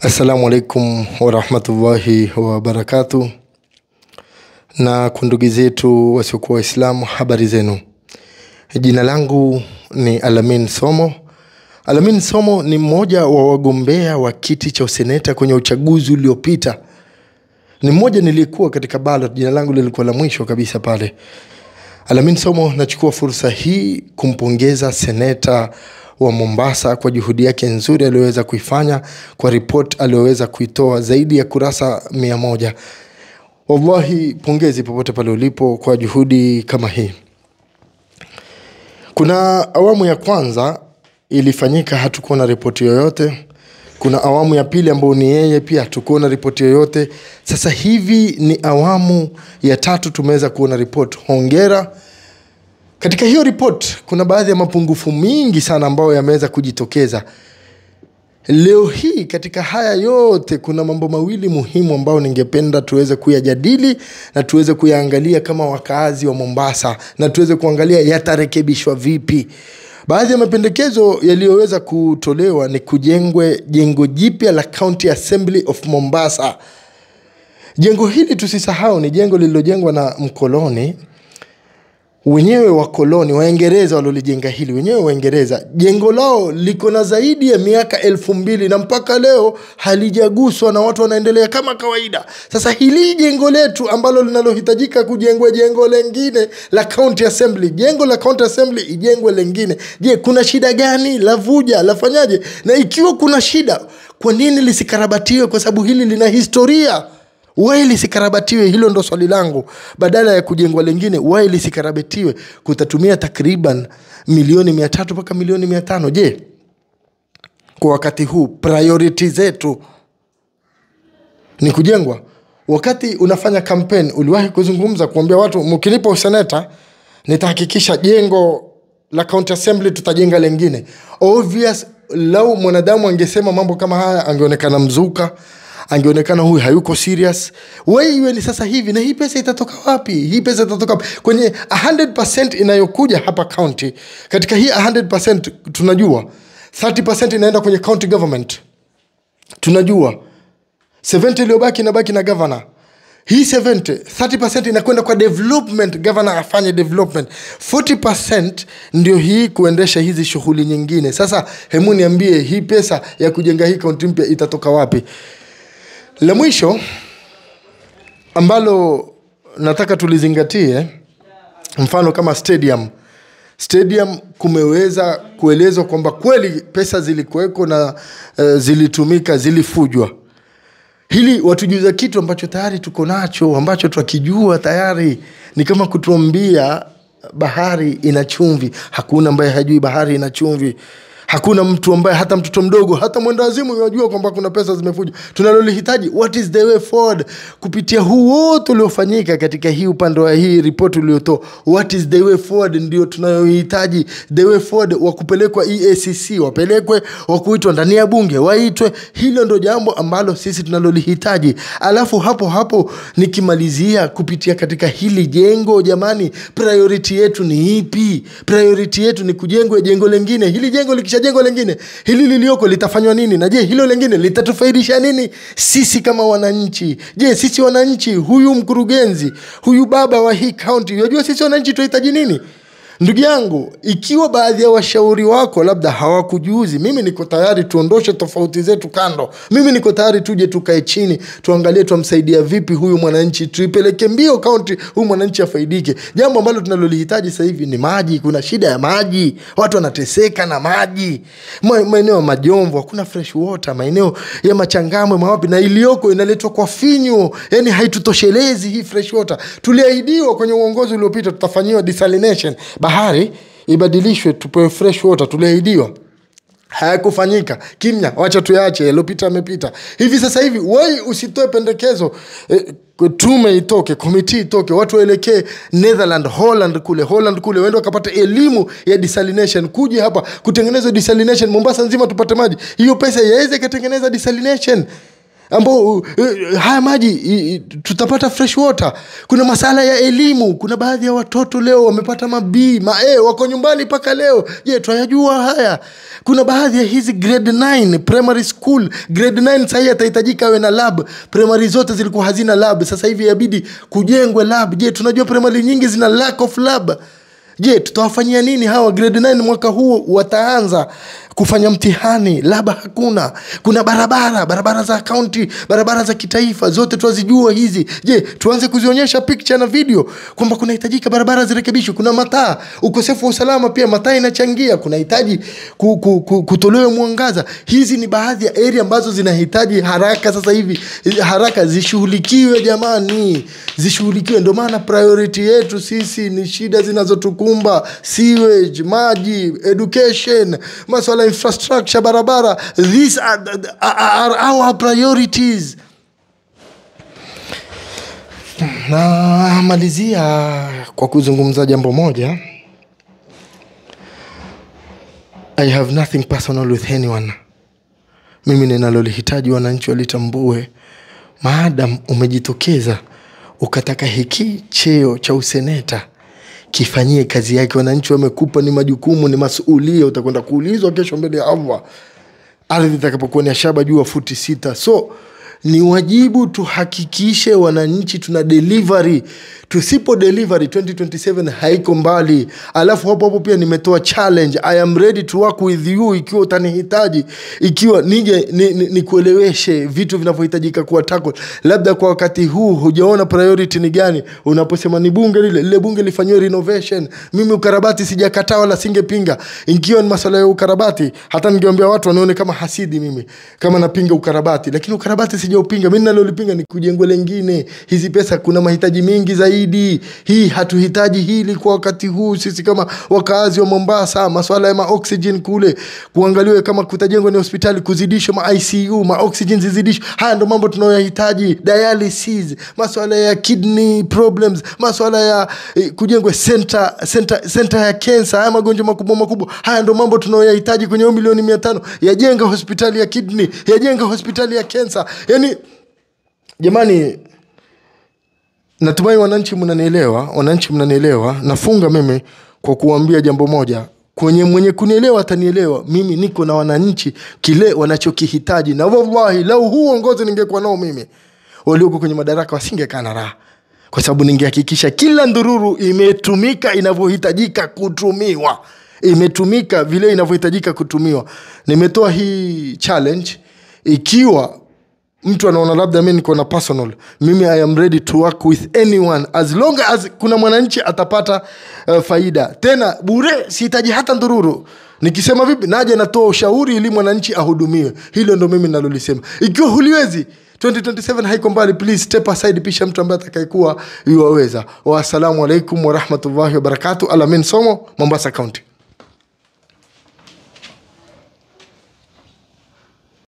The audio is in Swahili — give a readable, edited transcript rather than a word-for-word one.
Assalamu alaikum wa rahmatullahi wa barakatuh. Na kundugu zetu wasiokuwa Waislamu, habari zenu. Jina langu ni Alamin Somo. Alamin Somo ni mmoja wa wagombea wa kiti cha useneta kwenye uchaguzi uliopita. Ni mmoja nilikuwa katika ballot, jina langu lilikuwa la mwisho kabisa pale. Alamin Somo, nachukua fursa hii kumpongeza seneta wa Mombasa kwa juhudi yake nzuri aliyoweza kuifanya, kwa report aliyoweza kuitoa zaidi ya kurasa 100. Wallahi pongezi popote pale ulipo kwa juhudi kama hii. Kuna awamu ya kwanza ilifanyika, hatukuona ripoti yoyote. Kuna awamu ya pili ambayo ni yeye pia hatukuona ripoti yoyote. Sasa hivi ni awamu ya tatu tumeweza kuona report. Hongera. Katika hiyo report kuna baadhi ya mapungufu mingi sana ambayo yameweza kujitokeza. Leo hii katika haya yote kuna mambo mawili muhimu ambayo ningependa tuweze kuyajadili na tuweze kuyaangalia kama wakaazi wa Mombasa, na tuweze kuangalia yatarekebishwa vipi. Baadhi ya mapendekezo yaliyoweza kutolewa ni kujengwe jengo jipya la County Assembly of Mombasa. Jengo hili tusisahau ni jengo lililojengwa na mkoloni. Wenyewe wa koloni, Waingereza walolijenga hili, wenyewe Waingereza. Jengo lao liko na zaidi ya miaka 2000 na mpaka leo halijaguswa na watu wanaendelea kama kawaida. Sasa hili jengo letu ambalo linalohitajika kujengwa jengo lengine la County Assembly, jengo la County Assembly ijengwe lengine. Je, kuna shida gani? Lavuja, lafanyaje? Na ikiwa kuna shida, kwa nini lisikarabatiwe? Kwa sababu hili lina historia. Why lisikarabatiwe? Hilo ndo swali langu. Badala ya kujengwa lingine, why lisikarabatiwe? Kutatumia takriban milioni 300 mpaka milioni 500. Je, kwa wakati huu priority zetu ni kujengwa? Wakati unafanya campaign uliwahi kuzungumza kuambia watu, mkinipa useneta nitahakikisha jengo la County Assembly tutajenga lingine. Obvious, lau mwanadamu angesema mambo kama haya angeonekana mzuka, angeonekana huyu hayuko serious. Wewe ni sasa hivi, na hii pesa itatoka wapi? Hii pesa itatoka kwenye 100% inayokuja hapa county. Katika hii 100% tunajua 30% inaenda kwenye county government. Tunajua 70 iliyobaki inabaki na governor. Hii 30% inakwenda kwa development, governor afanye development. 40% ndio hii kuendesha hizi shughuli nyingine. Sasa hemu niambie, hii pesa ya kujenga hii county mpya itatoka wapi? La mwisho ambalo nataka tulizingatie, mfano kama stadium kumeweza kuelezwa kwamba kweli pesa zilikuweko na zilitumika, zilifujwa. Hili watujuza kitu ambacho tayari tuko nacho, ambacho tukijua tayari. Ni kama kutuambia bahari ina chumvi. Hakuna ambaye hajui bahari ina chumvi. Hakuna mtu ambaye, hata mtoto mdogo, hata mwenda wazimu yajua kwamba kuna pesa zimefujwa. Tunalolihitaji, what is the way forward? Kupitia huu wote uliofanyika katika hii upande wa hii report uliotoa, what is the way forward ndio tunayohitaji. The way forward wa kupelekwa EACC, wapelekwe, wa kuitwa ndani ya bunge waitwe. Hilo ndio jambo ambalo sisi tunalolihitaji. Alafu hapo nikimalizia kupitia katika hili jengo, jamani, priority yetu ni ipi? Priority yetu ni kujengwe jengo lingine. Hili jengo jengo lingine, hili lilioko litafanywa nini? Na je, hilo lingine litatufaidisha nini sisi kama wananchi? Je, sisi wananchi, huyu mkurugenzi, huyu baba wa hii county, unajua sisi wananchi tunahitaji nini? Ndugu yangu, ikiwa baadhi ya washauri wako labda hawakujuzi, mimi niko tayari tuondoshe tofauti zetu kando. Mimi niko tayari tuje tukae chini, tuangalie tumsaidia vipi huyu mwananchi, tuipeleke mbio county, huyu mwananchi afaidike. Jambo ambalo tunalolihitaji sasa hivi ni maji. Kuna shida ya maji, watu wanateseka na maji. Maeneo ya Majomvu hakuna fresh water, maeneo ya Machangamwe mawapi, na iliyoko inaletwa kwa finyo. Yani haitutoshelezi hii fresh water. Tuliahidiwa kwenye uongozi uliopita tutafanyiwa desalination, bahari ibadilishwe tupewe fresh water, tuliahidiwa. Hayakufanyika. Kimya, wacha tuyaache, yalopita yamepita. Hivi sasa hivi wewe usitoe pendekezo, tume itoke, committee itoke, watu waelekee Netherlands, Holland kule waende wakapata elimu ya desalination, kuja hapa kutengeneza desalination Mombasa nzima tupate maji. Hiyo pesa yaweze kutengeneza desalination. ambao haya maji tutapata fresh water. Kuna masala ya elimu, kuna baadhi ya watoto leo wamepata maB, wako nyumbani paka leo. Je, tunayajua haya? Kuna baadhi ya hizi grade 9 primary school, grade 9 sasa atahitajika awe na lab. Primary zote zilikuwa hazina lab, sasa hivi yabidi kujengwe lab. Je, tunajua primary nyingi zina lack of lab. Je, tutawafanyia nini hawa grade 9 mwaka huu wataanza kufanya mtihani, laba hakuna. Kuna barabara za county, barabara za kitaifa, zote tuwazijua hizi. Je, tuanze kuzionyesha picture na video kwamba kunahitajika barabara zirekebishwe. Kuna mataa, ukosefu wa usalama pia mataa inachangia, kunahitaji kutolewe mwangaza. Hizi ni baadhi ya area ambazo zinahitaji haraka sasa hivi, haraka zishughulikiwe jamani, zishughulikiwe. Ndio maana priority yetu sisi ni shida zinazotukumba, sewage, maji, education, masuala infrastructure, barabara. These are our priorities. Na malizia kwa kuzungumza jambo moja. I have nothing personal with anyone. Mimi ninalolihitaji wananchi walitambue, maadam umejitokeza ukataka hiki cheo cha useneta, kifanyie kazi yake. Wananchi wamekupa, ni majukumu, ni masuhulia, utakwenda kuulizwa kesho mbele ya Allah. Ardhi itakapokuwa ni shaba juu ya futi 6. So ni wajibu tuhakikishe wananchi tuna delivery. Tusipo delivery 2027 haiko mbali. Alafu hapo pia nimetoa challenge. I am ready to work with you ikiwa utanihitaji, ikiwa nije nikueleweshe vitu vinavyohitajika kuwa tackle. Labda kwa wakati huu hujaona priority ni gani. Unaposema ni bunge lile bunge lifanywe renovation. Mimi ukarabati sijakataa wala singepinga. Ikiwa ni masuala ya ukarabati, hata ningeambia watu wanaone kama hasidi mimi kama napinga ukarabati, lakini ukarabati sijaupinga. Mimi nalolipinga ni kujengwa lengine. Hizi pesa kuna mahitaji mengi zaidi. Hii hatuhitaji hili kwa wakati huu. Sisi kama wakazi wa Mombasa, masuala ya oxygen kule kuangaliwe, kama kutajengwa ni hospitali kuzidishwa ICU, oxygen zizidishwe. Haya ndo mambo tunayohitaji. Dialysis, masuala ya kidney problems, masuala ya kujengwa center ya cancer, haya magonjwa makubwa. Haya ndo mambo tunayohitaji kwenye milioni 500. Yajenga hospitali ya kidney, yajenga hospitali ya cancer. Yani jamani, natumai wananchi mnanielewa. Nafunga mimi kwa kuambia jambo moja. Mwenye kunielewa atanielewa. Mimi niko na wananchi kile wanachokihitaji, na wallahi lau huo uongozi ningekuwa nao mimi, walioko kwenye madaraka wasingekaa na raha, kwa sababu ningehakikisha kila ndururu imetumika inavyohitajika kutumiwa, imetumika vile inavyohitajika kutumiwa. Nimetoa hii challenge. Ikiwa mtu anaona labda mimi niko na personal, mimi I am ready to work with anyone as long as kuna mwananchi atapata faida. Tena bure, sihitaji hata ndururu. Nikisema vipi, naje natoa ushauri ili mwananchi ahudumiwe. Hilo ndo mimi nalolisema. Ikiwa huliwezi, 2027 haiko mbali, please step aside, pisha mtu ambaye atakayekuwa yuwaweza. Wa assalamu alaikum wa rahmatullahi wa barakatuh. Alamin Somo, Mombasa County.